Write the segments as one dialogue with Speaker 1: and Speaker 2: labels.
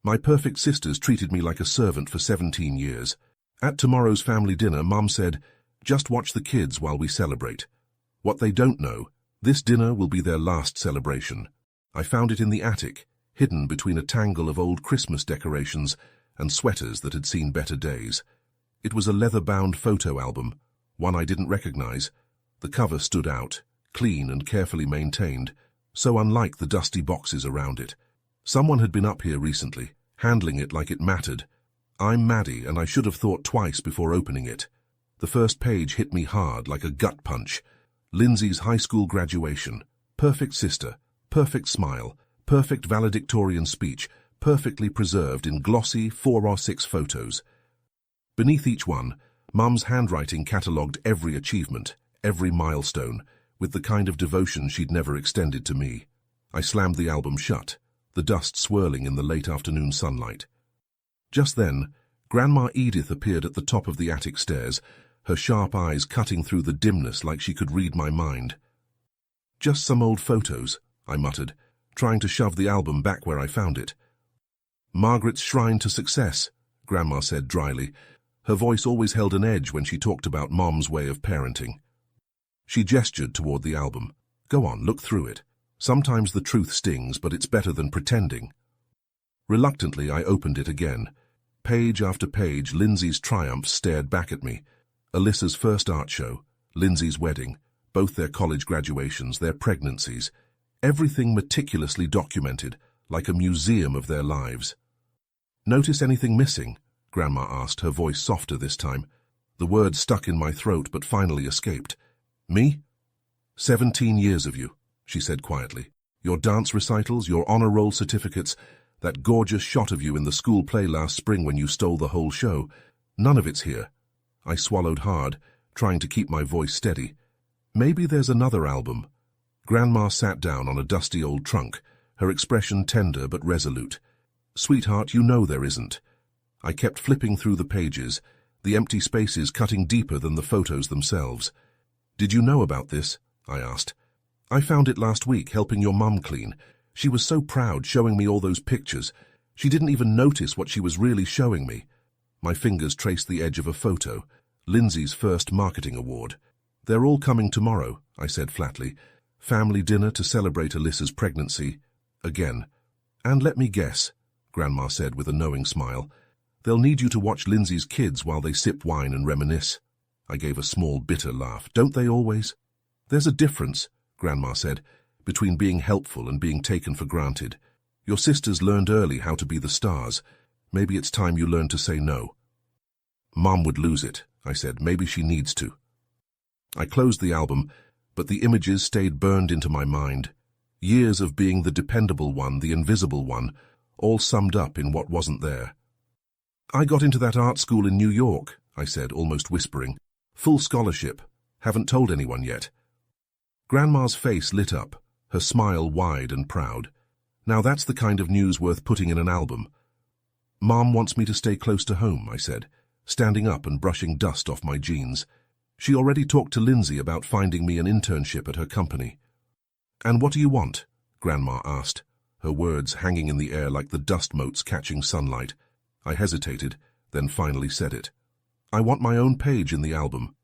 Speaker 1: My perfect sisters treated me like a servant for 17 years. At tomorrow's family dinner, Mum said, "Just watch the kids while we celebrate." What they don't know, this dinner will be their last celebration. I found it in the attic, hidden between a tangle of old Christmas decorations and sweaters that had seen better days. It was a leather-bound photo album, one I didn't recognize. The cover stood out, clean and carefully maintained, so unlike the dusty boxes around it. Someone had been up here recently, handling it like it mattered. I'm Maddie, and I should have thought twice before opening it. The first page hit me hard, like a gut punch. Lindsay's high school graduation. Perfect sister, perfect smile, perfect valedictorian speech, perfectly preserved in glossy 4x6 photos. Beneath each one, Mum's handwriting catalogued every achievement, every milestone, with the kind of devotion she'd never extended to me. I slammed the album shut, the dust swirling in the late afternoon sunlight. Just then, Grandma Edith appeared at the top of the attic stairs, her sharp eyes cutting through the dimness like she could read my mind. "Just some old photos," I muttered, trying to shove the album back where I found it. "Margaret's shrine to success," Grandma said dryly. Her voice always held an edge when she talked about Mom's way of parenting. She gestured toward the album. "Go on, look through it. Sometimes the truth stings, but it's better than pretending." Reluctantly, I opened it again. Page after page, Lindsay's triumphs stared back at me. Alyssa's first art show, Lindsay's wedding, both their college graduations, their pregnancies. Everything meticulously documented, like a museum of their lives. "Notice anything missing?" Grandma asked, her voice softer this time. The word stuck in my throat but finally escaped. "Me?" 17 years of you," she said quietly. "Your dance recitals, your honor roll certificates, that gorgeous shot of you in the school play last spring when you stole the whole show. None of it's here." I swallowed hard, trying to keep my voice steady. "Maybe there's another album." Grandma sat down on a dusty old trunk, her expression tender but resolute. "Sweetheart, you know there isn't." I kept flipping through the pages, the empty spaces cutting deeper than the photos themselves. "Did you know about this?" I asked. "I found it last week, helping your mum clean. She was so proud, showing me all those pictures. She didn't even notice what she was really showing me." My fingers traced the edge of a photo, Lindsay's first marketing award. "They're all coming tomorrow," I said flatly. "Family dinner to celebrate Alyssa's pregnancy. Again." "And let me guess," Grandma said with a knowing smile, "they'll need you to watch Lindsay's kids while they sip wine and reminisce." I gave a small, bitter laugh. "Don't they always?" "There's a difference," Grandma said, "between being helpful and being taken for granted. Your sisters learned early how to be the stars. Maybe it's time you learned to say no." "Mom would lose it," I said. "Maybe she needs to." I closed the album, but the images stayed burned into my mind. Years of being the dependable one, the invisible one, all summed up in what wasn't there. "I got into that art school in New York," I said, almost whispering. "Full scholarship. Haven't told anyone yet." Grandma's face lit up, her smile wide and proud. "Now that's the kind of news worth putting in an album." "Mom wants me to stay close to home," I said, standing up and brushing dust off my jeans. "She already talked to Lindsay about finding me an internship at her company." "And what do you want?" Grandma asked, her words hanging in the air like the dust motes catching sunlight. I hesitated, then finally said it. "I want my own page in the album."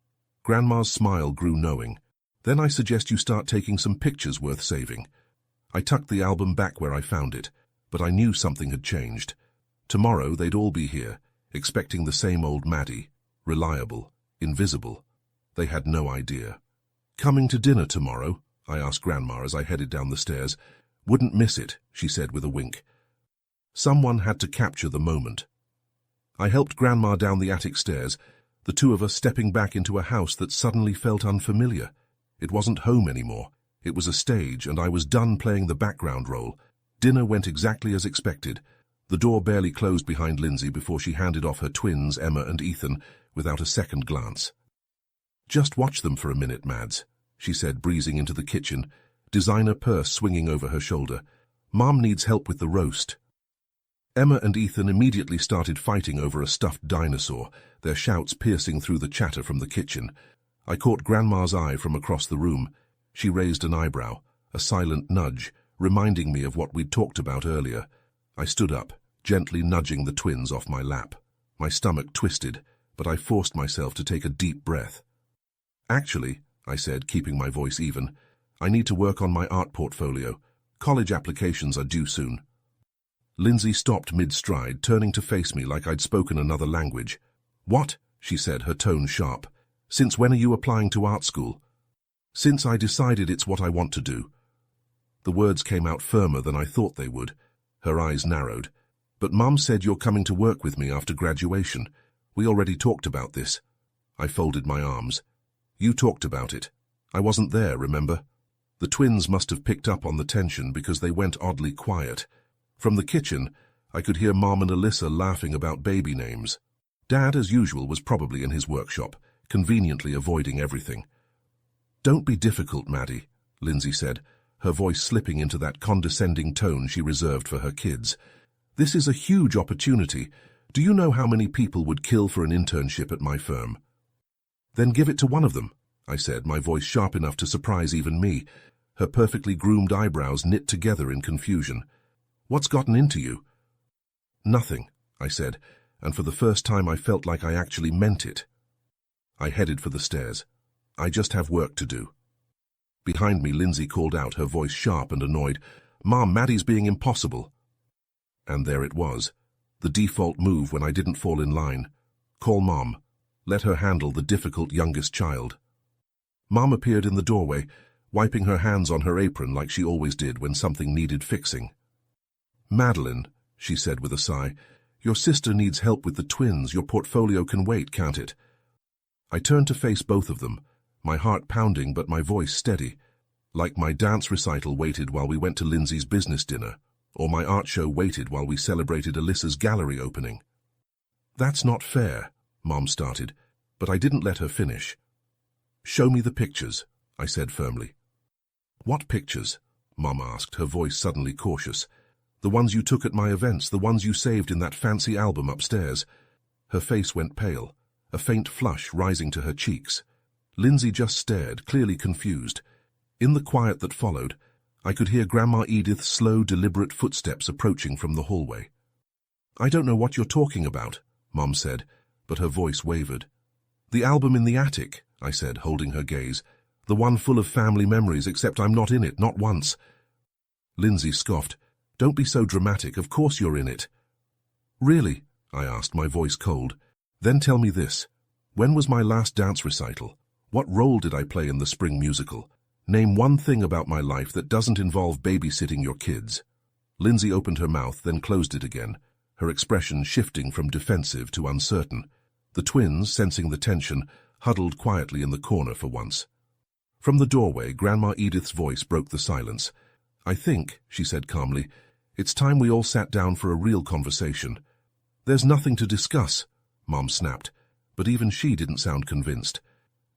Speaker 1: Grandma's smile grew knowing. "Then I suggest you start taking some pictures worth saving." I tucked the album back where I found it, but I knew something had changed. Tomorrow they'd all be here, expecting the same old Maddie, reliable, invisible. They had no idea. "Coming to dinner tomorrow?" I asked Grandma as I headed down the stairs. "Wouldn't miss it," she said with a wink. Someone had to capture the moment. I helped Grandma down the attic stairs, the two of us stepping back into a house that suddenly felt unfamiliar. It wasn't home anymore. It was a stage, and I was done playing the background role. Dinner went exactly as expected. The door barely closed behind Lindsay before she handed off her twins, Emma and Ethan, without a second glance. "Just watch them for a minute, Mads," she said, breezing into the kitchen, designer purse swinging over her shoulder. "Mom needs help with the roast." Emma and Ethan immediately started fighting over a stuffed dinosaur, their shouts piercing through the chatter from the kitchen. I caught Grandma's eye from across the room. She raised an eyebrow, a silent nudge, reminding me of what we'd talked about earlier. I stood up, gently nudging the twins off my lap. My stomach twisted, but I forced myself to take a deep breath. Actually, I said, keeping my voice even, I need to work on my art portfolio. College applications are due soon. Lindsay stopped mid-stride, turning to face me like I'd spoken another language. What? She said, her tone sharp. Since when are you applying to art school? Since I decided it's what I want to do. The words came out firmer than I thought they would. Her eyes narrowed. But Mum said you're coming to work with me after graduation. We already talked about this. I folded my arms. You talked about it. I wasn't there, remember? The twins must have picked up on the tension because they went oddly quiet. From the kitchen, I could hear Mom and Alyssa laughing about baby names. Dad, as usual, was probably in his workshop, conveniently avoiding everything. Don't be difficult, Maddie, Lindsay said, her voice slipping into that condescending tone she reserved for her kids. This is a huge opportunity. Do you know how many people would kill for an internship at my firm? Then give it to one of them, I said, my voice sharp enough to surprise even me, her perfectly groomed eyebrows knit together in confusion. What's gotten into you? Nothing, I said, and for the first time I felt like I actually meant it. I headed for the stairs. I just have work to do. Behind me, Lindsay called out, her voice sharp and annoyed. Mom, Maddie's being impossible. And there it was, the default move when I didn't fall in line. Call Mom. Let her handle the difficult youngest child. Mom appeared in the doorway, wiping her hands on her apron like she always did when something needed fixing. Madeline, she said with a sigh, your sister needs help with the twins. Your portfolio can wait, can't it? I turned to face both of them, my heart pounding but my voice steady, like my dance recital waited while we went to Lindsay's business dinner, or my art show waited while we celebrated Alyssa's gallery opening. That's not fair, Mom started, but I didn't let her finish. Show me the pictures, I said firmly. What pictures? Mom asked, her voice suddenly cautious. The ones you took at my events, the ones you saved in that fancy album upstairs. Her face went pale, a faint flush rising to her cheeks. Lindsay just stared, clearly confused. In the quiet that followed, I could hear Grandma Edith's slow, deliberate footsteps approaching from the hallway. I don't know what you're talking about, Mom said, but her voice wavered. The album in the attic, I said, holding her gaze. The one full of family memories, except I'm not in it, not once. Lindsay scoffed. Don't be so dramatic, of course you're in it. Really? I asked, my voice cold. Then tell me this. When was my last dance recital? What role did I play in the spring musical? Name one thing about my life that doesn't involve babysitting your kids. Lindsay opened her mouth, then closed it again, her expression shifting from defensive to uncertain. The twins, sensing the tension, huddled quietly in the corner for once. From the doorway, Grandma Edith's voice broke the silence. I think, she said calmly, it's time we all sat down for a real conversation. There's nothing to discuss, Mom snapped, but even she didn't sound convinced.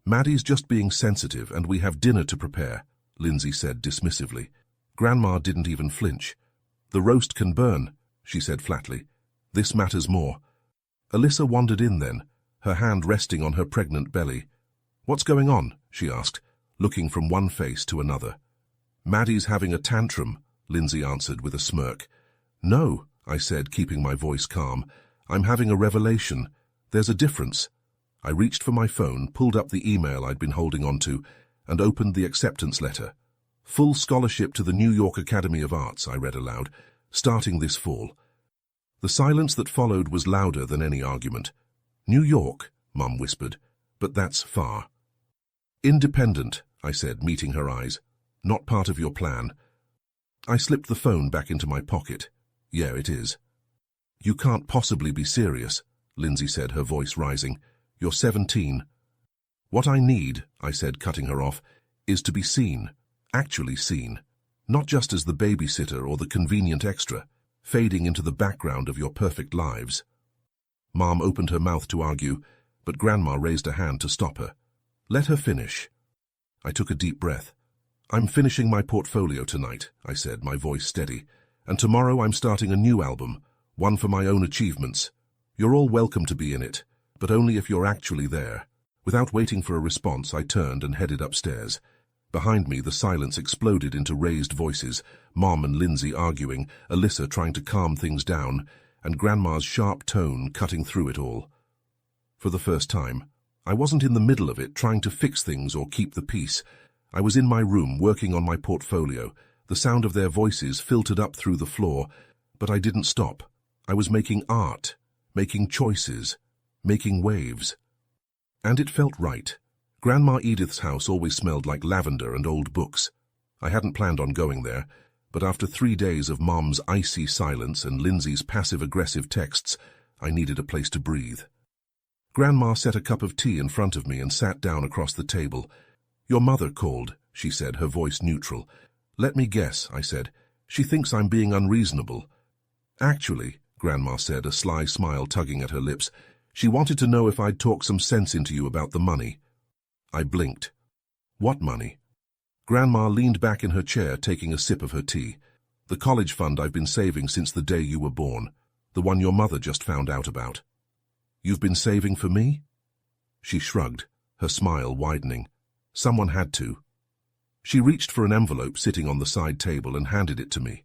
Speaker 1: Maddie's just being sensitive and we have dinner to prepare, Lindsay said dismissively. Grandma didn't even flinch. The roast can burn, she said flatly. This matters more. Alyssa wandered in then, her hand resting on her pregnant belly. What's going on? She asked, looking from one face to another. Maddie's having a tantrum, Lindsay answered with a smirk. No, I said, keeping my voice calm. I'm having a revelation. There's a difference. I reached for my phone, pulled up the email I'd been holding onto, and opened the acceptance letter. Full scholarship to the New York Academy of Arts, I read aloud, starting this fall. The silence that followed was louder than any argument. New York, Mum whispered, but that's far. Independent, I said, meeting her eyes. Not part of your plan. I slipped the phone back into my pocket. Yeah, it is. You can't possibly be serious, Lindsay said, her voice rising. You're 17. What I need, I said, cutting her off, is to be seen, actually seen, not just as the babysitter or the convenient extra, fading into the background of your perfect lives. Mom opened her mouth to argue, but Grandma raised a hand to stop her. Let her finish. I took a deep breath. I'm finishing my portfolio tonight, I said, my voice steady, and tomorrow I'm starting a new album, one for my own achievements. You're all welcome to be in it, but only if you're actually there. Without waiting for a response, I turned and headed upstairs. Behind me, the silence exploded into raised voices, Mom and Lindsay arguing, Alyssa trying to calm things down, and Grandma's sharp tone cutting through it all. For the first time, I wasn't in the middle of it trying to fix things or keep the peace. I was in my room working on my portfolio. The sound of their voices filtered up through the floor, but I didn't stop. I was making art, making choices, making waves. And it felt right. Grandma Edith's house always smelled like lavender and old books. I hadn't planned on going there, but after 3 days of Mom's icy silence and Lindsay's passive-aggressive texts, I needed a place to breathe. Grandma set a cup of tea in front of me and sat down across the table. "Your mother called," she said, her voice neutral. "Let me guess," I said. "She thinks I'm being unreasonable." "Actually," Grandma said, a sly smile tugging at her lips, "she wanted to know if I'd talk some sense into you about the money." I blinked. "What money?" Grandma leaned back in her chair, taking a sip of her tea. "The college fund I've been saving since the day you were born. The one your mother just found out about." "You've been saving for me?" She shrugged, her smile widening. "Someone had to." She reached for an envelope sitting on the side table and handed it to me.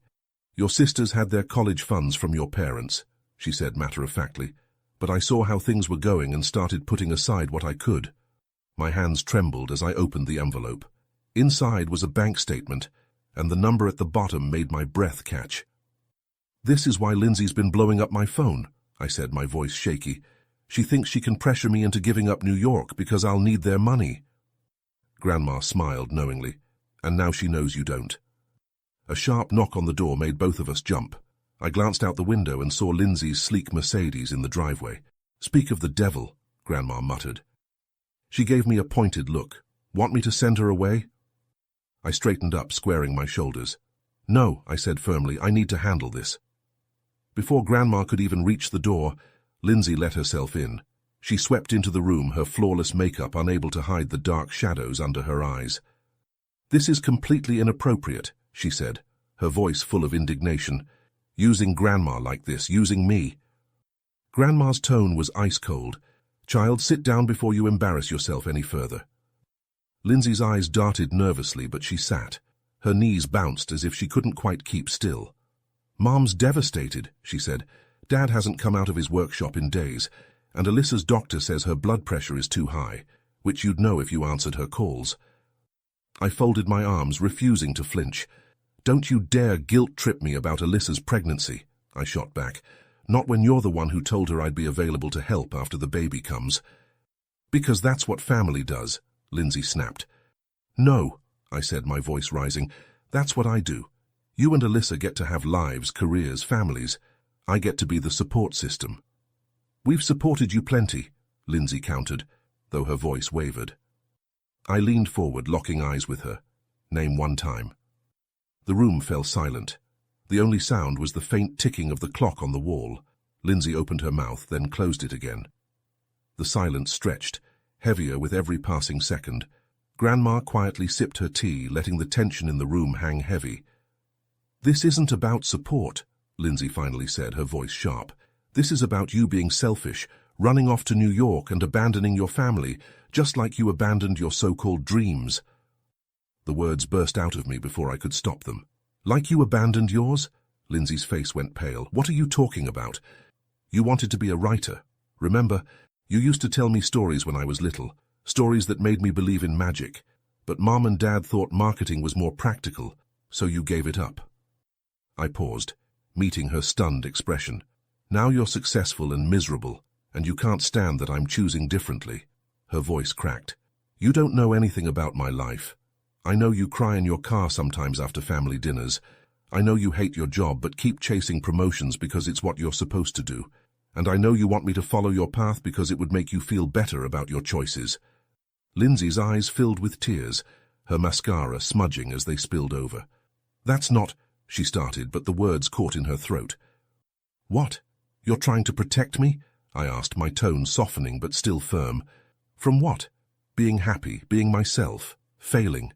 Speaker 1: "Your sisters had their college funds from your parents," she said matter-of-factly, "but I saw how things were going and started putting aside what I could." My hands trembled as I opened the envelope. Inside was a bank statement, and the number at the bottom made my breath catch. "This is why Lindsay's been blowing up my phone," I said, my voice shaky. "She thinks she can pressure me into giving up New York because I'll need their money." Grandma smiled knowingly. "And now she knows you don't." A sharp knock on the door made both of us jump. I glanced out the window and saw Lindsay's sleek Mercedes in the driveway. "Speak of the devil," Grandma muttered. She gave me a pointed look. "Want me to send her away?" I straightened up, squaring my shoulders. "No," I said firmly, "I need to handle this." Before Grandma could even reach the door, Lindsay let herself in. She swept into the room, her flawless makeup unable to hide the dark shadows under her eyes. "This is completely inappropriate," she said, her voice full of indignation. "Using Grandma like this, using me." Grandma's tone was ice-cold. "Child, sit down before you embarrass yourself any further." Lindsay's eyes darted nervously, but she sat. Her knees bounced as if she couldn't quite keep still. "Mom's devastated," she said. "Dad hasn't come out of his workshop in days, and Alyssa's doctor says her blood pressure is too high, which you'd know if you answered her calls." I folded my arms, refusing to flinch. "Don't you dare guilt-trip me about Alyssa's pregnancy," I shot back. "Not when you're the one who told her I'd be available to help after the baby comes." "Because that's what family does," Lindsay snapped. "No," I said, my voice rising. "That's what I do. You and Alyssa get to have lives, careers, families. I get to be the support system." "We've supported you plenty," Lindsay countered, though her voice wavered. I leaned forward, locking eyes with her. "Name one time." The room fell silent. The only sound was the faint ticking of the clock on the wall. Lindsay opened her mouth, then closed it again. The silence stretched, heavier with every passing second. Grandma quietly sipped her tea, letting the tension in the room hang heavy. "This isn't about support," Lindsay finally said, her voice sharp. "This is about you being selfish, running off to New York and abandoning your family, just like you abandoned your so-called dreams." The words burst out of me before I could stop them. "Like you abandoned yours?" Lindsay's face went pale. "What are you talking about? You wanted to be a writer. Remember, you used to tell me stories when I was little, stories that made me believe in magic. But Mom and Dad thought marketing was more practical, so you gave it up." I paused, meeting her stunned expression. "Now you're successful and miserable, and you can't stand that I'm choosing differently." Her voice cracked. "You don't know anything about my life. I know you cry in your car sometimes after family dinners. I know you hate your job but keep chasing promotions because it's what you're supposed to do. And I know you want me to follow your path because it would make you feel better about your choices." Lindsay's eyes filled with tears, her mascara smudging as they spilled over. "That's not," she started, but the words caught in her throat. "What? You're trying to protect me?" I asked, my tone softening but still firm. "From what? Being happy, being myself, failing?"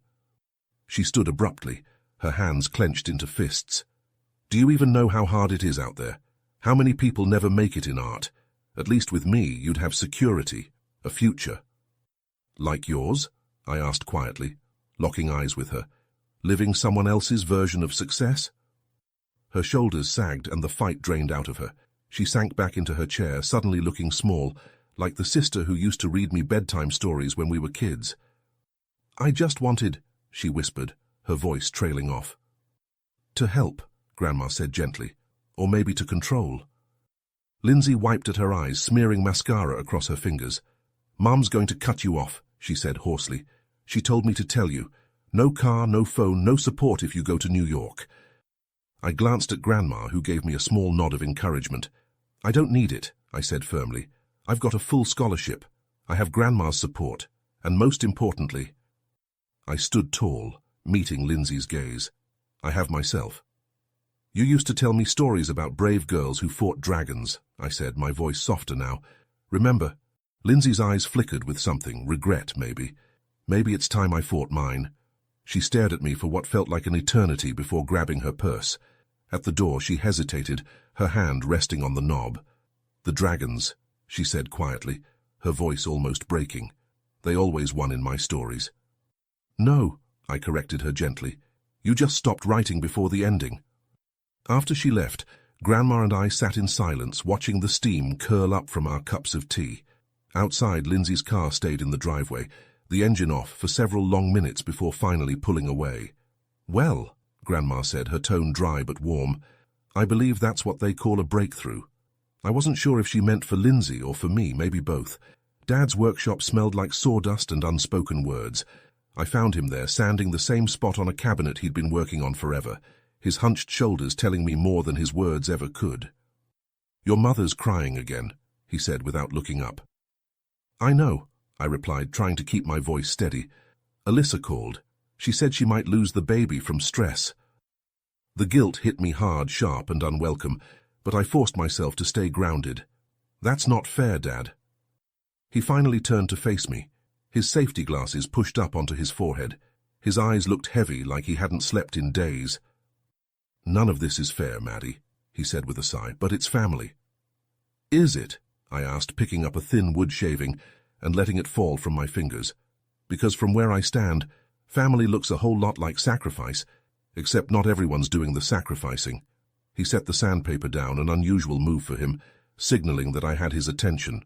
Speaker 1: She stood abruptly, her hands clenched into fists. "Do you even know how hard it is out there? How many people never make it in art? At least with me, you'd have security, a future." "Like yours?" I asked quietly, locking eyes with her. "Living someone else's version of success?" Her shoulders sagged and the fight drained out of her. She sank back into her chair, suddenly looking small, like the sister who used to read me bedtime stories when we were kids. "I just wanted," she whispered, her voice trailing off. "To help," Grandma said gently, "or maybe to control." Lindsay wiped at her eyes, smearing mascara across her fingers. "Mum's going to cut you off," she said hoarsely. "She told me to tell you. No car, no phone, no support if you go to New York." I glanced at Grandma, who gave me a small nod of encouragement. "I don't need it," I said firmly. "I've got a full scholarship. I have Grandma's support. And most importantly—" I stood tall, meeting Lindsay's gaze. "I have myself." "You used to tell me stories about brave girls who fought dragons," I said, my voice softer now. "Remember?" Lindsay's eyes flickered with something, regret maybe. "Maybe it's time I fought mine." She stared at me for what felt like an eternity before grabbing her purse. At the door she hesitated, her hand resting on the knob. "The dragons," she said quietly, her voice almost breaking. "They always won in my stories." "No," I corrected her gently. "You just stopped writing before the ending." After she left, Grandma and I sat in silence, watching the steam curl up from our cups of tea. Outside, Lindsay's car stayed in the driveway, the engine off for several long minutes before finally pulling away. "Well," Grandma said, her tone dry but warm, "I believe that's what they call a breakthrough." I wasn't sure if she meant for Lindsay or for me, maybe both. Dad's workshop smelled like sawdust and unspoken words. I found him there, sanding the same spot on a cabinet he'd been working on forever, his hunched shoulders telling me more than his words ever could. "Your mother's crying again," he said without looking up. "I know," I replied, trying to keep my voice steady. "Alyssa called. She said she might lose the baby from stress." The guilt hit me hard, sharp and unwelcome, but I forced myself to stay grounded. "That's not fair, Dad." He finally turned to face me, his safety glasses pushed up onto his forehead. His eyes looked heavy, like he hadn't slept in days. "None of this is fair, Maddie," he said with a sigh, "but it's family." "Is it?" I asked, picking up a thin wood shaving and letting it fall from my fingers. "Because from where I stand, family looks a whole lot like sacrifice, except not everyone's doing the sacrificing." He set the sandpaper down, an unusual move for him, signaling that I had his attention.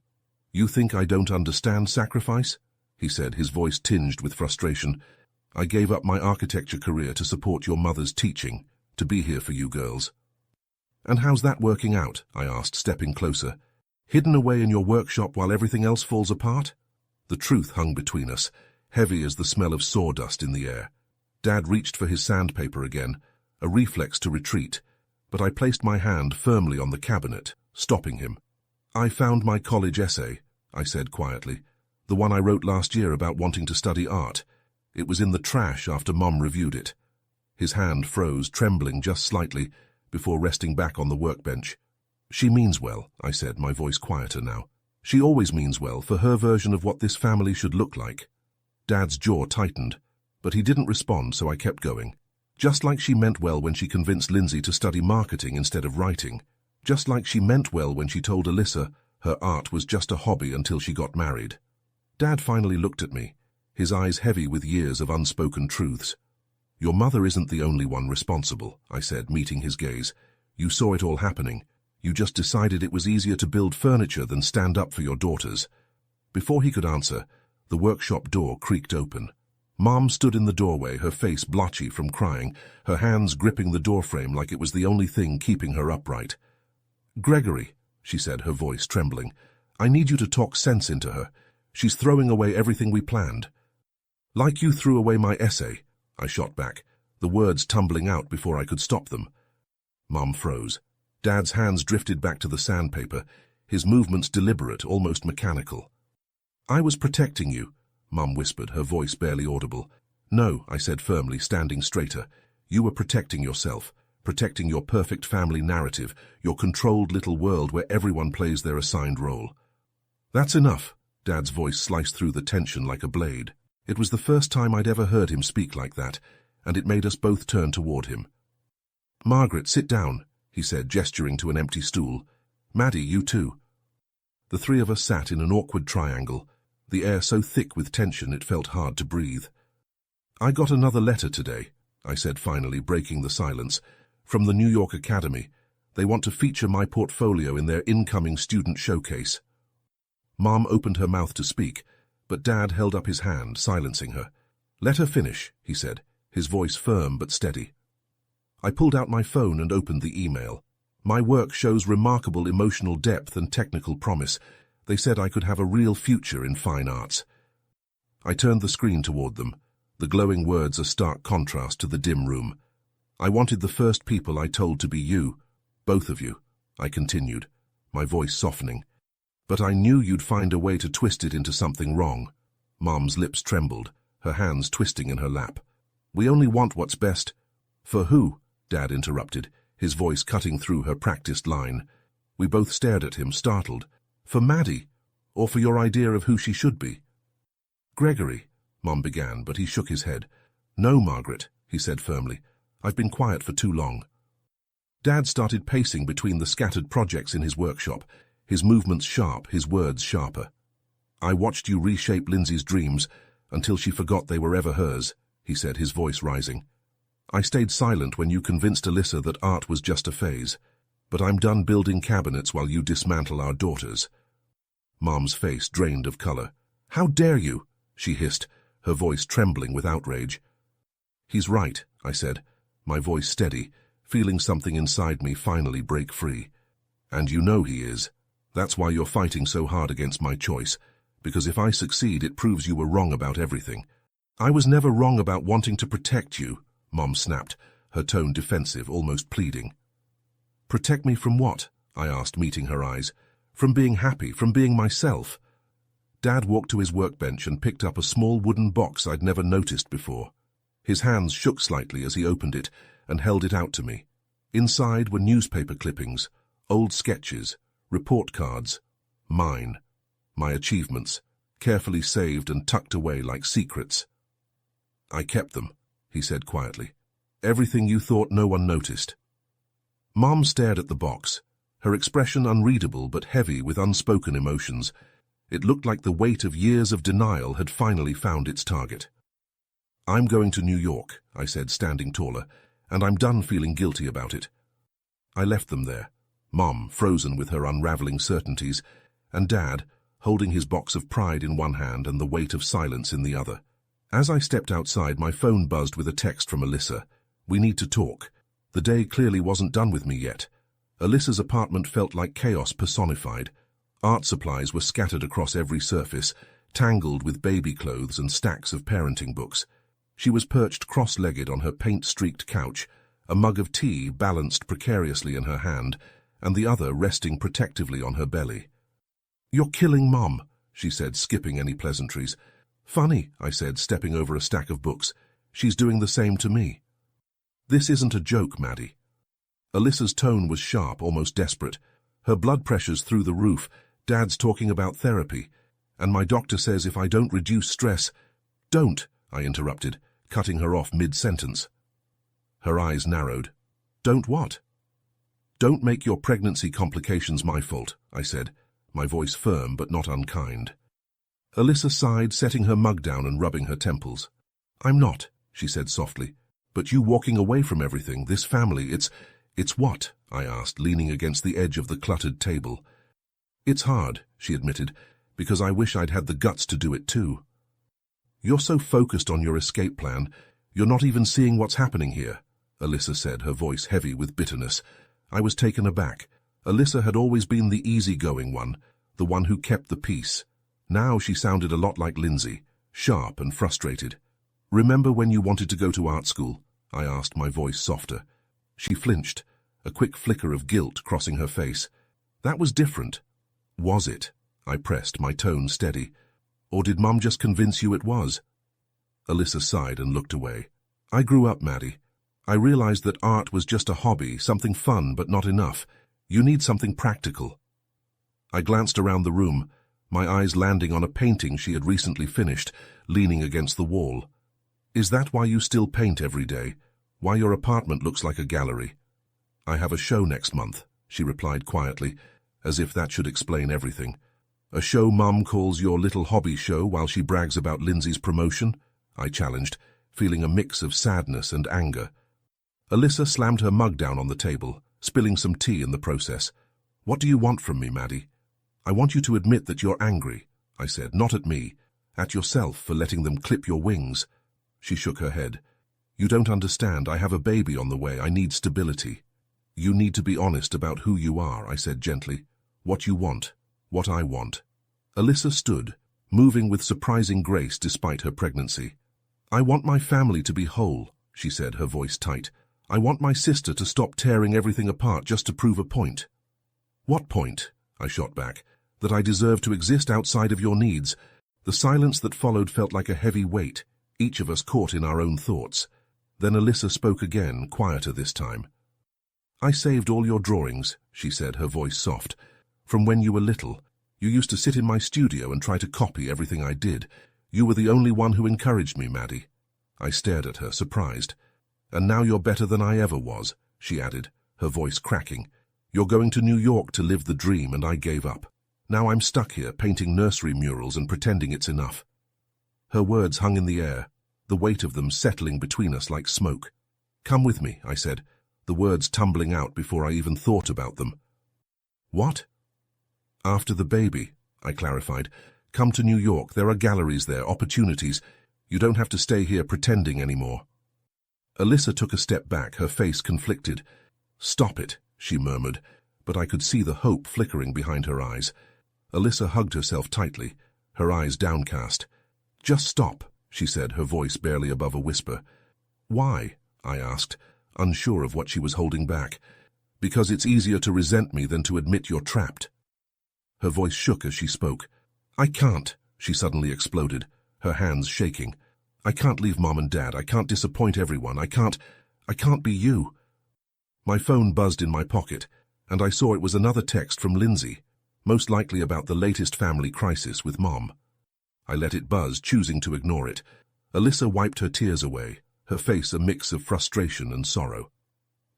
Speaker 1: "You think I don't understand sacrifice?" he said, his voice tinged with frustration. "I gave up my architecture career to support your mother's teaching, to be here for you girls." "And how's that working out?" I asked, stepping closer. "Hidden away in your workshop while everything else falls apart?" The truth hung between us, heavy as the smell of sawdust in the air. Dad reached for his sandpaper again, a reflex to retreat, but I placed my hand firmly on the cabinet, stopping him. "I found my college essay," I said quietly, "the one I wrote last year about wanting to study art. It was in the trash after Mom reviewed it." His hand froze, trembling just slightly, before resting back on the workbench. "She means well," I said, my voice quieter now. "She always means well for her version of what this family should look like." Dad's jaw tightened, but he didn't respond, so I kept going. "Just like she meant well when she convinced Lindsay to study marketing instead of writing. Just like she meant well when she told Alyssa her art was just a hobby until she got married." Dad finally looked at me, his eyes heavy with years of unspoken truths. "Your mother isn't the only one responsible," I said, meeting his gaze. "You saw it all happening. You just decided it was easier to build furniture than stand up for your daughters." Before he could answer, the workshop door creaked open. Mom stood in the doorway, her face blotchy from crying, her hands gripping the doorframe like it was the only thing keeping her upright. "Gregory," she said, her voice trembling, "I need you to talk sense into her. She's throwing away everything we planned." "Like you threw away my essay," I shot back, the words tumbling out before I could stop them. Mom froze. Dad's hands drifted back to the sandpaper, his movements deliberate, almost mechanical. "I was protecting you," Mum whispered, her voice barely audible. "No," I said firmly, standing straighter. "You were protecting yourself, protecting your perfect family narrative, your controlled little world where everyone plays their assigned role." "That's enough," Dad's voice sliced through the tension like a blade. It was the first time I'd ever heard him speak like that, and it made us both turn toward him. "Margaret, sit down," he said, gesturing to an empty stool. "Maddie, you too." The three of us sat in an awkward triangle, the air so thick with tension it felt hard to breathe. "I got another letter today," I said finally, breaking the silence, "from the New York Academy. They want to feature my portfolio in their incoming student showcase. Mom opened her mouth to speak, but Dad held up his hand, silencing her. Let her finish, he said, his voice firm but steady. I pulled out my phone and opened the email. My work shows remarkable emotional depth and technical promise. They said I could have a real future in fine arts. I turned the screen toward them, the glowing words a stark contrast to the dim room. I wanted the first people I told to be you, both of you, I continued, my voice softening. But I knew you'd find a way to twist it into something wrong. Mom's lips trembled, her hands twisting in her lap. We only want what's best. For who? Dad interrupted, his voice cutting through her practiced line. We both stared at him, startled. For Maddie, or for your idea of who she should be? Gregory, Mom began, but he shook his head. No, Margaret, he said firmly. I've been quiet for too long. Dad started pacing between the scattered projects in his workshop, his movements sharp, his words sharper. I watched you reshape Lindsay's dreams until she forgot they were ever hers, he said, his voice rising. I stayed silent when you convinced Alyssa that art was just a phase, but I'm done building cabinets while you dismantle our daughters. Mom's face drained of color. How dare you? She hissed, her voice trembling with outrage. He's right, I said, my voice steady, feeling something inside me finally break free. And you know he is. That's why you're fighting so hard against my choice, because if I succeed, it proves you were wrong about everything. I was never wrong about wanting to protect you, Mom snapped, her tone defensive, almost pleading. Protect me from what? I asked, meeting her eyes. From being happy, from being myself. Dad walked to his workbench and picked up a small wooden box I'd never noticed before. His hands shook slightly as he opened it and held it out to me. Inside were newspaper clippings, old sketches, report cards, mine, my achievements, carefully saved and tucked away like secrets. I kept them, he said quietly. Everything you thought no one noticed. Mom stared at the box, her expression unreadable but heavy with unspoken emotions. It looked like the weight of years of denial had finally found its target. I'm going to New York, I said, standing taller, and I'm done feeling guilty about it. I left them there, Mom frozen with her unraveling certainties, and Dad holding his box of pride in one hand and the weight of silence in the other. As I stepped outside, my phone buzzed with a text from Alyssa. We need to talk. The day clearly wasn't done with me yet. Alyssa's apartment felt like chaos personified. Art supplies were scattered across every surface, tangled with baby clothes and stacks of parenting books. She was perched cross-legged on her paint-streaked couch, a mug of tea balanced precariously in her hand, and the other resting protectively on her belly. You're killing Mom, she said, skipping any pleasantries. Funny, I said, stepping over a stack of books. She's doing the same to me. This isn't a joke, Maddie. Alyssa's tone was sharp, almost desperate. Her blood pressure's through the roof. Dad's talking about therapy. And my doctor says if I don't reduce stress... Don't, I interrupted, cutting her off mid-sentence. Her eyes narrowed. Don't what? Don't make your pregnancy complications my fault, I said, my voice firm but not unkind. Alyssa sighed, setting her mug down and rubbing her temples. I'm not, she said softly. But you walking away from everything, this family, it's what? I asked, leaning against the edge of the cluttered table. It's hard, she admitted, because I wish I'd had the guts to do it too. You're so focused on your escape plan, you're not even seeing what's happening here, Alyssa said, her voice heavy with bitterness. I was taken aback. Alyssa had always been the easygoing one, the one who kept the peace. Now she sounded a lot like Lindsay, sharp and frustrated. Remember when you wanted to go to art school? I asked, my voice softer. She flinched, a quick flicker of guilt crossing her face. That was different. Was it? I pressed, my tone steady. Or did Mum just convince you it was? Alyssa sighed and looked away. I grew up, Maddie. I realized that art was just a hobby, something fun but not enough. You need something practical. I glanced around the room, my eyes landing on a painting she had recently finished, leaning against the wall. Is that why you still paint every day? Why your apartment looks like a gallery? I have a show next month, she replied quietly, as if that should explain everything. A show Mum calls your little hobby show while she brags about Lindsay's promotion? I challenged, feeling a mix of sadness and anger. Alyssa slammed her mug down on the table, spilling some tea in the process. "What do you want from me, Maddie?" "I want you to admit that you're angry," I said, "not at me, at yourself for letting them clip your wings." She shook her head. "You don't understand. I have a baby on the way. I need stability." "You need to be honest about who you are," I said gently. "What you want, what I want." Alyssa stood, moving with surprising grace despite her pregnancy. "I want my family to be whole," she said, her voice tight. "I want my sister to stop tearing everything apart just to prove a point." "What point?" I shot back. "That I deserve to exist outside of your needs." The silence that followed felt like a heavy weight, each of us caught in our own thoughts. Then Alyssa spoke again, quieter this time. "I saved all your drawings," she said, her voice soft. "From when you were little. You used to sit in my studio and try to copy everything I did. You were the only one who encouraged me, Maddie." I stared at her, surprised. "And now you're better than I ever was," she added, her voice cracking. "You're going to New York to live the dream, and I gave up. Now I'm stuck here, painting nursery murals and pretending it's enough." Her words hung in the air, the weight of them settling between us like smoke. "Come with me," I said, the words tumbling out before I even thought about them. "What?" "After the baby," I clarified. "Come to New York. There are galleries there, opportunities. You don't have to stay here pretending anymore." Alyssa took a step back, her face conflicted. "Stop it," she murmured, but I could see the hope flickering behind her eyes. Alyssa hugged herself tightly, her eyes downcast. "Just stop," she said, her voice barely above a whisper. "Why?" I asked, unsure of what she was holding back. "Because it's easier to resent me than to admit you're trapped." Her voice shook as she spoke. "I can't," she suddenly exploded, her hands shaking. "I can't leave Mom and Dad. I can't disappoint everyone. I can't be you." My phone buzzed in my pocket, and I saw it was another text from Lindsay, most likely about the latest family crisis with Mom. I let it buzz, choosing to ignore it. Alyssa wiped her tears away, her face a mix of frustration and sorrow.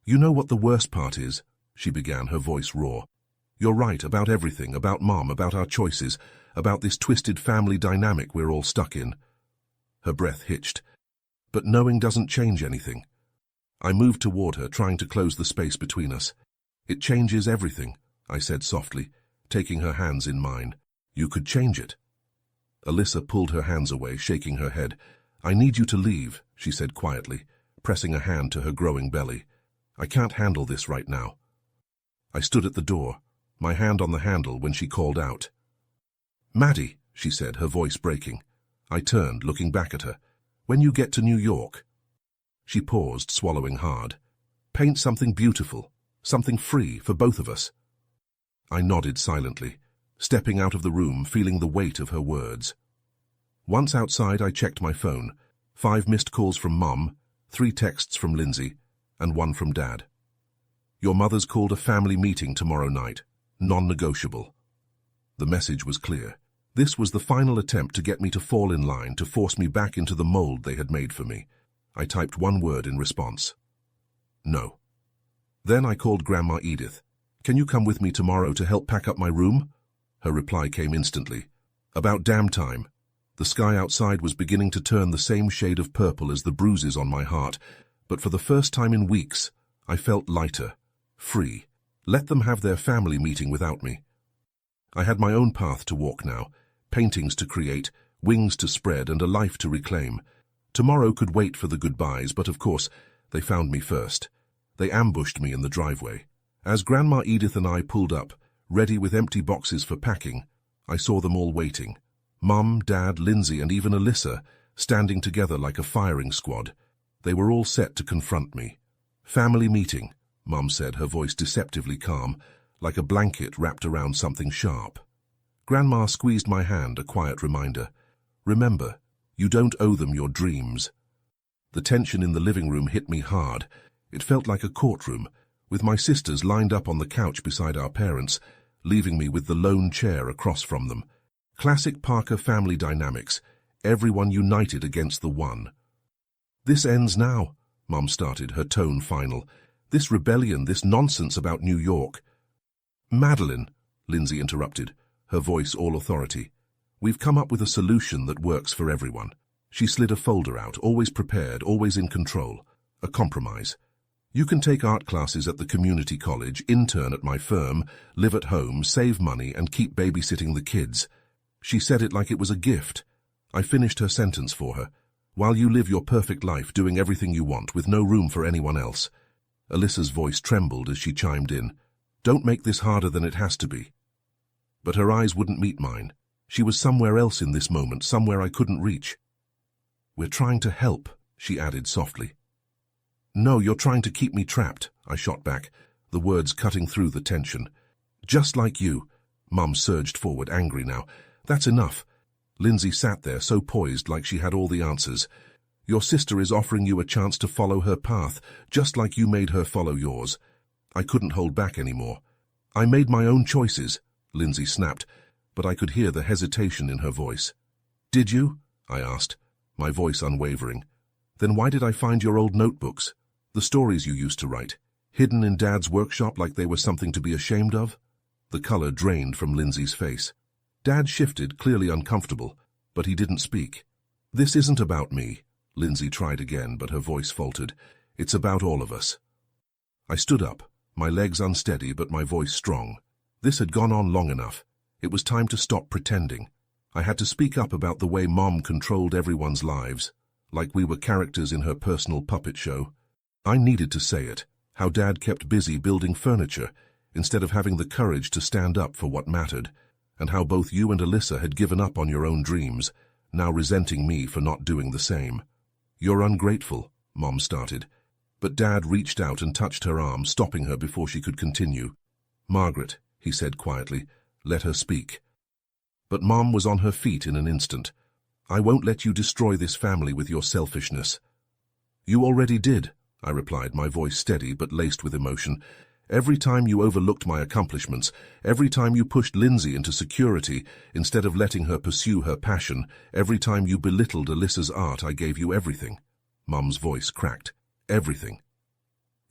Speaker 1: "You know what the worst part is?" she began, her voice raw. "You're right about everything, about Mom, about our choices, about this twisted family dynamic we're all stuck in." Her breath hitched. "But knowing doesn't change anything." I moved toward her, trying to close the space between us. "It changes everything," I said softly, taking her hands in mine. "You could change it." Alyssa pulled her hands away, shaking her head. "I need you to leave," she said quietly, pressing a hand to her growing belly. "I can't handle this right now." I stood at the door, my hand on the handle when she called out. "Maddie," she said, her voice breaking. I turned, looking back at her. "When you get to New York." She paused, swallowing hard. "Paint something beautiful, something free for both of us." I nodded silently, stepping out of the room, feeling the weight of her words. Once outside, I checked my phone. 5 missed calls from Mum, 3 texts from Lindsay, and 1 from Dad. "Your mother's called a family meeting tomorrow night. Non-negotiable." The message was clear. This was the final attempt to get me to fall in line, to force me back into the mold they had made for me. I typed 1 word in response. "No." Then I called Grandma Edith. "Can you come with me tomorrow to help pack up my room?" Her reply came instantly. "About damn time." The sky outside was beginning to turn the same shade of purple as the bruises on my heart, but for the first time in weeks, I felt lighter, free. Let them have their family meeting without me. I had my own path to walk now, paintings to create, wings to spread, and a life to reclaim. Tomorrow could wait for the goodbyes, but of course, they found me first. They ambushed me in the driveway. As Grandma Edith and I pulled up, ready with empty boxes for packing, I saw them all waiting. Mum, Dad, Lindsay, and even Alyssa, standing together like a firing squad. They were all set to confront me. "Family meeting," Mum said, her voice deceptively calm, like a blanket wrapped around something sharp. Grandma squeezed my hand, a quiet reminder. "Remember, you don't owe them your dreams." The tension in the living room hit me hard. It felt like a courtroom, with my sisters lined up on the couch beside our parents, leaving me with the lone chair across from them. Classic Parker family dynamics, everyone united against the one. "This ends now," Mum started, her tone final. "This rebellion, this nonsense about New York." "Madeline," Lindsay interrupted, her voice all authority. "We've come up with a solution that works for everyone." She slid a folder out, always prepared, always in control. A compromise. You can take art classes at the community college, intern at my firm, live at home, save money, and keep babysitting the kids. She said it like it was a gift. I finished her sentence for her. While you live your perfect life doing everything you want with no room for anyone else. Alyssa's voice trembled as she chimed in. Don't make this harder than it has to be. But her eyes wouldn't meet mine. She was somewhere else in this moment, somewhere I couldn't reach. We're trying to help, she added softly. No, you're trying to keep me trapped, I shot back, the words cutting through the tension. Just like you. Mum surged forward, angry now. That's enough. Lindsay sat there, so poised, like she had all the answers. Your sister is offering you a chance to follow her path, just like you made her follow yours. I couldn't hold back anymore. I made my own choices, Lindsay snapped, but I could hear the hesitation in her voice. Did you? I asked, my voice unwavering. Then why did I find your old notebooks? The stories you used to write, hidden in Dad's workshop like they were something to be ashamed of? The color drained from Lindsay's face. Dad shifted, clearly uncomfortable, but he didn't speak. This isn't about me, Lindsay tried again, but her voice faltered. It's about all of us. I stood up, my legs unsteady but my voice strong. This had gone on long enough. It was time to stop pretending. I had to speak up about the way Mom controlled everyone's lives, like we were characters in her personal puppet show. I needed to say it, how Dad kept busy building furniture instead of having the courage to stand up for what mattered, and how both you and Alyssa had given up on your own dreams, now resenting me for not doing the same. You're ungrateful, Mom started, but Dad reached out and touched her arm, stopping her before she could continue. Margaret, he said quietly, let her speak. But Mom was on her feet in an instant. I won't let you destroy this family with your selfishness. You already did, I replied, my voice steady but laced with emotion. Every time you overlooked my accomplishments, every time you pushed Lindsay into security instead of letting her pursue her passion, every time you belittled Alyssa's art, I gave you everything. Mum's voice cracked. Everything.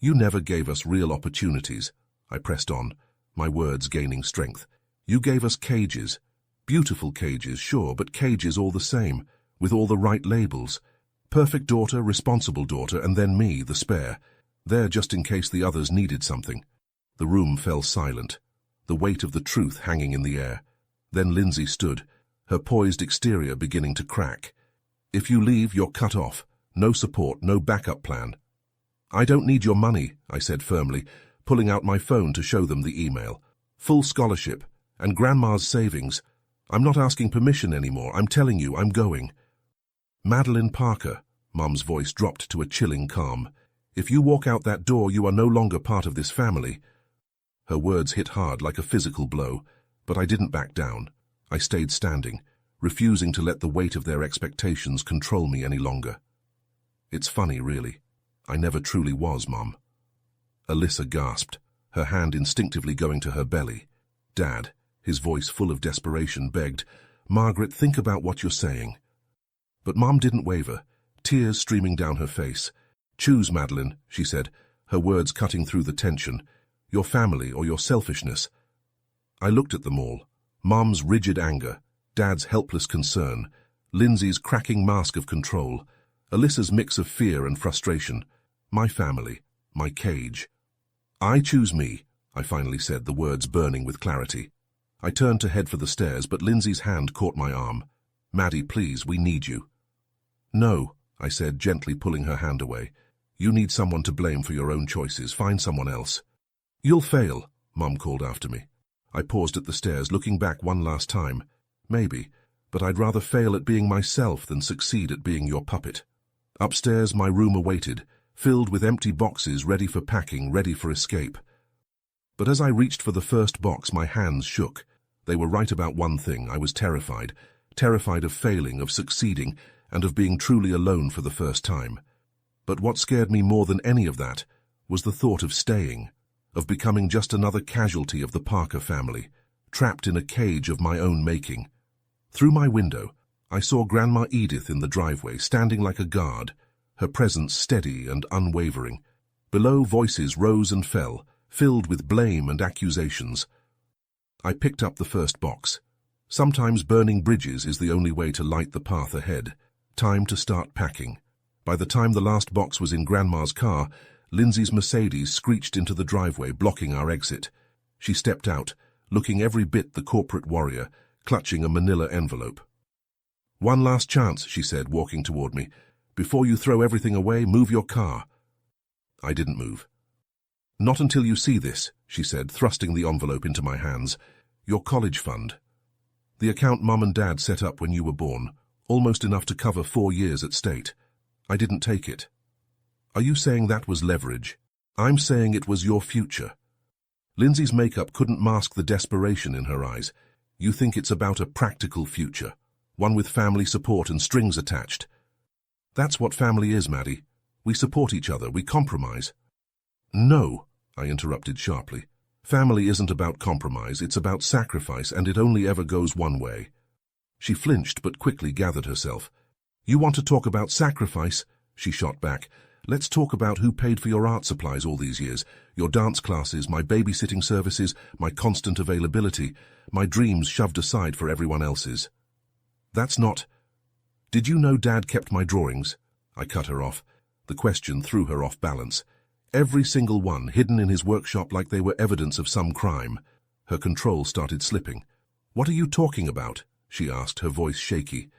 Speaker 1: You never gave us real opportunities, I pressed on, my words gaining strength. You gave us cages. Beautiful cages, sure, but cages all the same, with all the right labels. Perfect daughter, responsible daughter, and then me, the spare. There just in case the others needed something. The room fell silent, the weight of the truth hanging in the air. Then Lindsay stood, her poised exterior beginning to crack. If you leave, you're cut off. No support, no backup plan. I don't need your money, I said firmly, pulling out my phone to show them the email. Full scholarship, and Grandma's savings. I'm not asking permission anymore, I'm telling you, I'm going. Madeline Parker, Mum's voice dropped to a chilling calm. If you walk out that door, you are no longer part of this family. Her words hit hard like a physical blow, but I didn't back down. I stayed standing, refusing to let the weight of their expectations control me any longer. It's funny, really. I never truly was, Mum. Alyssa gasped, her hand instinctively going to her belly. Dad, his voice full of desperation, begged, Margaret, think about what you're saying. But Mum didn't waver, tears streaming down her face. Choose, Madeline, she said, her words cutting through the tension. Your family or your selfishness. I looked at them all. Mum's rigid anger, Dad's helpless concern, Lindsay's cracking mask of control, Alyssa's mix of fear and frustration. My family, my cage. I choose me, I finally said, the words burning with clarity. I turned to head for the stairs, but Lindsay's hand caught my arm. Maddie, please, we need you. No, I said, gently pulling her hand away. You need someone to blame for your own choices. Find someone else. You'll fail, Mum called after me. I paused at the stairs, looking back one last time. Maybe, but I'd rather fail at being myself than succeed at being your puppet. Upstairs, my room awaited, filled with empty boxes ready for packing, ready for escape. But as I reached for the first box, my hands shook. They were right about one thing. I was terrified. Terrified of failing, of succeeding, and of being truly alone for the first time. But what scared me more than any of that was the thought of staying, of becoming just another casualty of the Parker family, trapped in a cage of my own making. Through my window, I saw Grandma Edith in the driveway, standing like a guard, her presence steady and unwavering. Below, voices rose and fell, filled with blame and accusations. I picked up the first box. Sometimes burning bridges is the only way to light the path ahead. Time to start packing. By the time the last box was in Grandma's car, Lindsay's Mercedes screeched into the driveway, blocking our exit. She stepped out, looking every bit the corporate warrior, clutching a manila envelope. "One last chance," she said, walking toward me. "Before you throw everything away, move your car." I didn't move. "Not until you see this," she said, thrusting the envelope into my hands. "Your college fund. The account Mum and Dad set up when you were born, almost enough to cover 4 years at state. I didn't take it." "Are you saying that was leverage?" "I'm saying it was your future." Lindsay's makeup couldn't mask the desperation in her eyes. "You think it's about a practical future, one with family support and strings attached." "That's what family is, Maddie. We support each other, we compromise." "No," I interrupted sharply. "Family isn't about compromise, it's about sacrifice, and it only ever goes one way." She flinched but quickly gathered herself. "You want to talk about sacrifice?" she shot back. "Let's talk about who paid for your art supplies all these years, your dance classes, my babysitting services, my constant availability, my dreams shoved aside for everyone else's." "That's not—" "Did you know Dad kept my drawings?" I cut her off. The question threw her off balance. Every single one hidden in his workshop like they were evidence of some crime. Her control started slipping. "What are you talking about?" she asked, her voice shaky.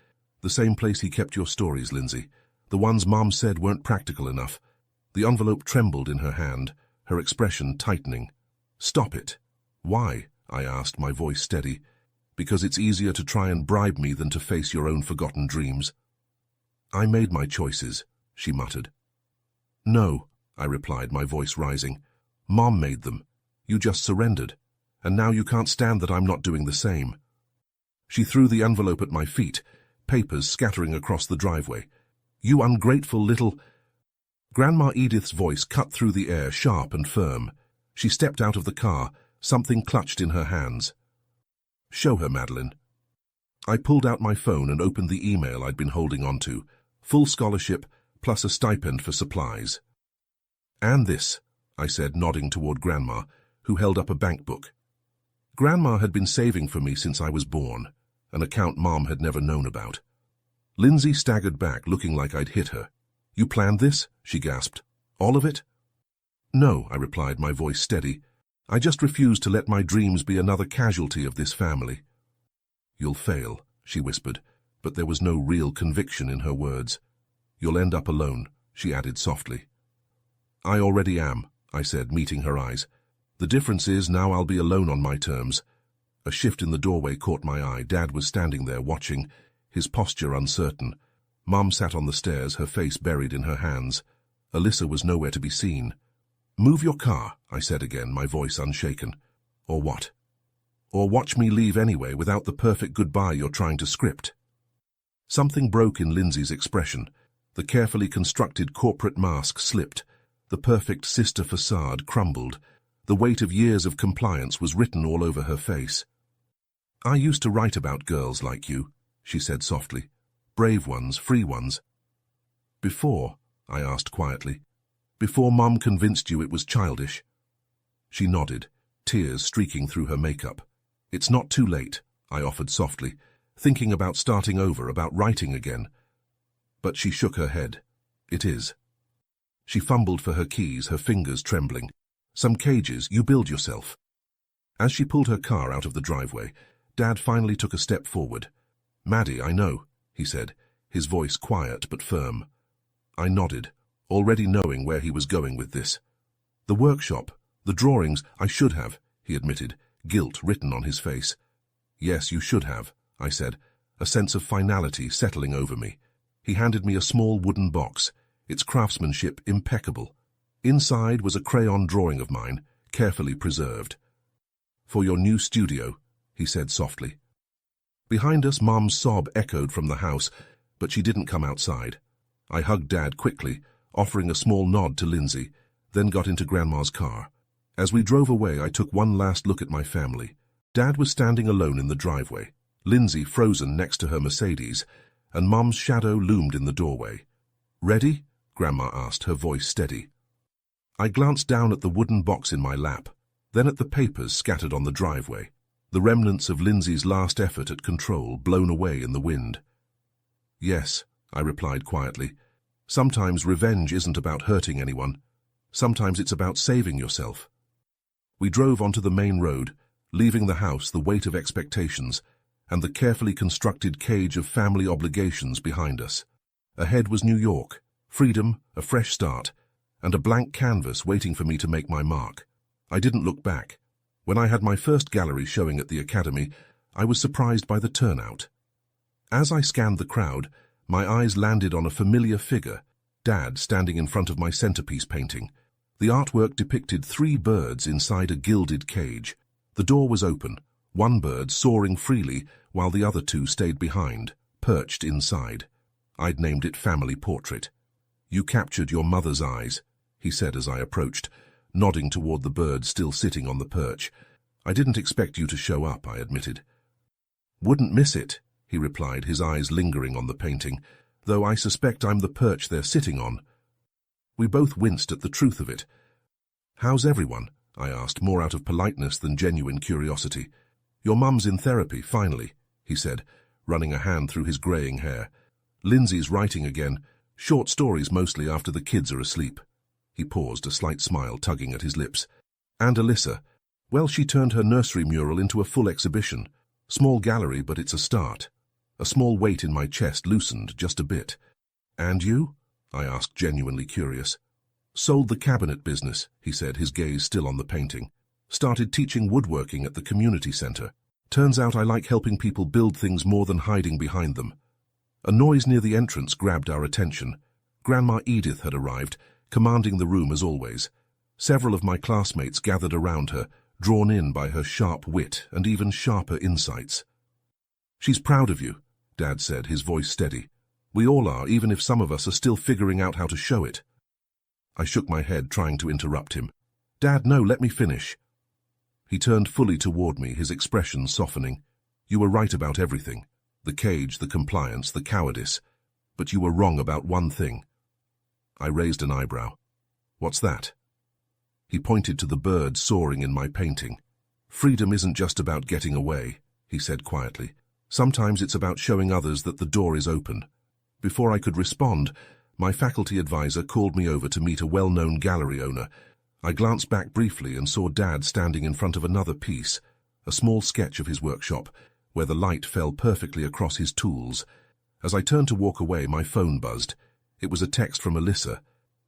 Speaker 1: "The same place he kept your stories, Lindsay. The ones Mom said weren't practical enough." The envelope trembled in her hand, her expression tightening. "Stop it." "Why?" I asked, my voice steady. "Because it's easier to try and bribe me than to face your own forgotten dreams." "I made my choices," she muttered. "No," I replied, my voice rising. "Mom made them. You just surrendered. And now you can't stand that I'm not doing the same." She threw the envelope at my feet, papers scattering across the driveway. "You ungrateful little—" Grandma Edith's voice cut through the air, sharp and firm. She stepped out of the car, something clutched in her hands. "Show her, Madeline." I pulled out my phone and opened the email I'd been holding onto. Full scholarship, plus a stipend for supplies. "And this," I said, nodding toward Grandma, who held up a bank book. Grandma had been saving for me since I was born, an account Mom had never known about. Lindsay staggered back, looking like I'd hit her. "You planned this?" she gasped. "All of it?" "No," I replied, my voice steady. "I just refuse to let my dreams be another casualty of this family." "You'll fail," she whispered, but there was no real conviction in her words. "You'll end up alone," she added softly. "I already am," I said, meeting her eyes. "The difference is now I'll be alone on my terms." A shift in the doorway caught my eye. Dad was standing there watching, his posture uncertain. Mom sat on the stairs, her face buried in her hands. Alyssa was nowhere to be seen. "Move your car," I said again, my voice unshaken. "Or what?" "Or watch me leave anyway without the perfect goodbye you're trying to script." Something broke in Lindsay's expression. The carefully constructed corporate mask slipped. The perfect sister facade crumbled. The weight of years of compliance was written all over her face. "I used to write about girls like you," she said softly. "Brave ones, free ones." "Before?" I asked quietly. "Before Mum convinced you it was childish?" She nodded, tears streaking through her makeup. "It's not too late," I offered softly, thinking about starting over, about writing again. But she shook her head. "It is." She fumbled for her keys, her fingers trembling. "Some cages you build yourself." As she pulled her car out of the driveway, Dad finally took a step forward. "Maddie, I know," he said, his voice quiet but firm. I nodded, already knowing where he was going with this. "The workshop, the drawings, I should have," he admitted, guilt written on his face. "Yes, you should have," I said, a sense of finality settling over me. He handed me a small wooden box, its craftsmanship impeccable. Inside was a crayon drawing of mine, carefully preserved. "For your new studio," he said softly. Behind us, Mom's sob echoed from the house, but she didn't come outside. I hugged Dad quickly, offering a small nod to Lindsay, then got into Grandma's car. As we drove away, I took one last look at my family. Dad was standing alone in the driveway, Lindsay frozen next to her Mercedes, and Mom's shadow loomed in the doorway. "Ready?" Grandma asked, her voice steady. I glanced down at the wooden box in my lap, then at the papers scattered on the driveway, the remnants of Lindsay's last effort at control blown away in the wind. "Yes," I replied quietly. "Sometimes revenge isn't about hurting anyone. Sometimes it's about saving yourself. We drove onto the main road, leaving the house the weight of expectations and the carefully constructed cage of family obligations behind us. Ahead was New York, freedom, a fresh start, and a blank canvas waiting for me to make my mark. I didn't look back. When I had my first gallery showing at the academy, I was surprised by the turnout. As I scanned the crowd, my eyes landed on a familiar figure, Dad standing in front of my centerpiece painting. The artwork depicted 3 birds inside a gilded cage. The door was open, one bird soaring freely while the other 2 stayed behind, perched inside. I'd named it Family Portrait. "You captured your mother's eyes," he said as I approached, nodding toward the bird still sitting on the perch. "I didn't expect you to show up," I admitted. "Wouldn't miss it," he replied, his eyes lingering on the painting, "though I suspect I'm the perch they're sitting on." We both winced at the truth of it. "How's everyone?" I asked, more out of politeness than genuine curiosity. "Your mum's in therapy, finally," he said, running a hand through his greying hair. "Lindsay's writing again, short stories mostly after the kids are asleep." He paused, a slight smile tugging at his lips. "And Alyssa? Well, she turned her nursery mural into a full exhibition. Small gallery, but it's a start." A small weight in my chest loosened just a bit. "And you?" I asked, genuinely curious. "Sold the cabinet business," he said, his gaze still on the painting. "Started teaching woodworking at the community center. Turns out I like helping people build things more than hiding behind them." A noise near the entrance grabbed our attention. Grandma Edith had arrived, commanding the room as always. Several of my classmates gathered around her, drawn in by her sharp wit and even sharper insights. "She's proud of you," Dad said, his voice steady. "We all are, even if some of us are still figuring out how to show it." I shook my head, trying to interrupt him. "Dad, no, let me finish." He turned fully toward me, his expression softening. "You were right about everything. The cage, the compliance, the cowardice. But you were wrong about one thing." I raised an eyebrow. "What's that?" He pointed to the bird soaring in my painting. "Freedom isn't just about getting away," he said quietly. "Sometimes it's about showing others that the door is open." Before I could respond, my faculty advisor called me over to meet a well-known gallery owner. I glanced back briefly and saw Dad standing in front of another piece, a small sketch of his workshop, where the light fell perfectly across his tools. As I turned to walk away, my phone buzzed. It was a text from Alyssa.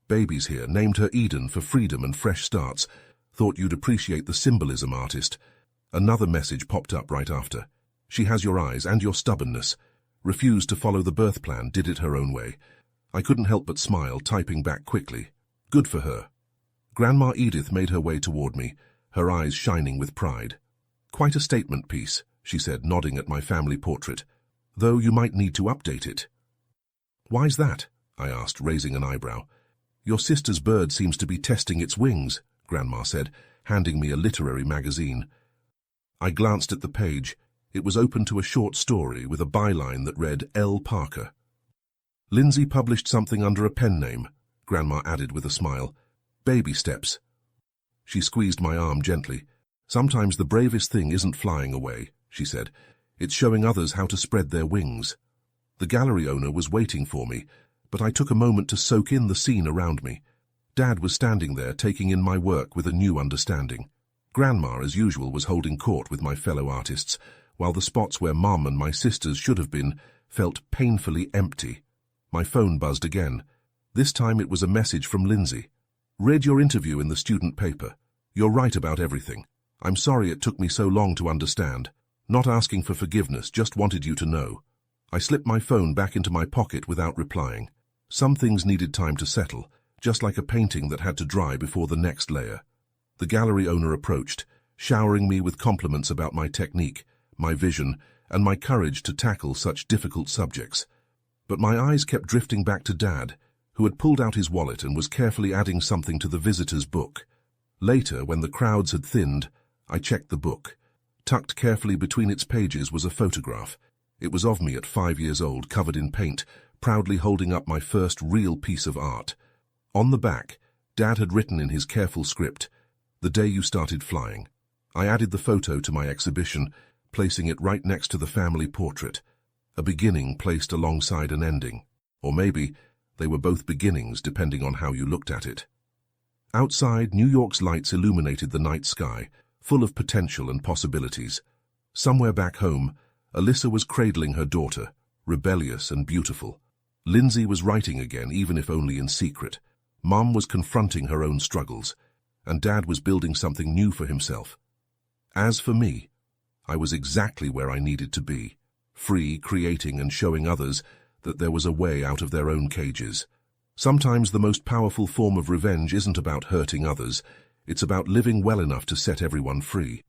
Speaker 1: "Baby's here, named her Eden for freedom and fresh starts. Thought you'd appreciate the symbolism, artist." Another message popped up right after. "She has your eyes and your stubbornness. Refused to follow the birth plan, did it her own way." I couldn't help but smile, typing back quickly. Good for her. Grandma Edith made her way toward me, her eyes shining with pride. "Quite a statement piece," she said, nodding at my family portrait. "Though you might need to update it." "Why's that?" I asked, raising an eyebrow. "Your sister's bird seems to be testing its wings," Grandma said, handing me a literary magazine. I glanced at the page. It was open to a short story with a byline that read L. Parker. "Lindsay published something under a pen name," Grandma added with a smile. "Baby steps." She squeezed my arm gently. "Sometimes the bravest thing isn't flying away," she said. "It's showing others how to spread their wings." The gallery owner was waiting for me, but I took a moment to soak in the scene around me. Dad was standing there, taking in my work with a new understanding. Grandma, as usual, was holding court with my fellow artists, while the spots where Mum and my sisters should have been felt painfully empty. My phone buzzed again. This time it was a message from Lindsay. "Read your interview in the student paper. You're right about everything. I'm sorry it took me so long to understand. Not asking for forgiveness, just wanted you to know." I slipped my phone back into my pocket without replying. Some things needed time to settle, just like a painting that had to dry before the next layer. The gallery owner approached, showering me with compliments about my technique, my vision, and my courage to tackle such difficult subjects. But my eyes kept drifting back to Dad, who had pulled out his wallet and was carefully adding something to the visitor's book. Later, when the crowds had thinned, I checked the book. Tucked carefully between its pages was a photograph. It was of me at 5 years old, covered in paint, proudly holding up my first real piece of art. On the back, Dad had written in his careful script, "The day you started flying." I added the photo to my exhibition, placing it right next to the family portrait. A beginning placed alongside an ending. Or maybe they were both beginnings, depending on how you looked at it. Outside, New York's lights illuminated the night sky, full of potential and possibilities. Somewhere back home, Alyssa was cradling her daughter, rebellious and beautiful. Lindsay was writing again, even if only in secret. Mom was confronting her own struggles, and Dad was building something new for himself. As for me, I was exactly where I needed to be, free, creating and showing others that there was a way out of their own cages. Sometimes the most powerful form of revenge isn't about hurting others, it's about living well enough to set everyone free.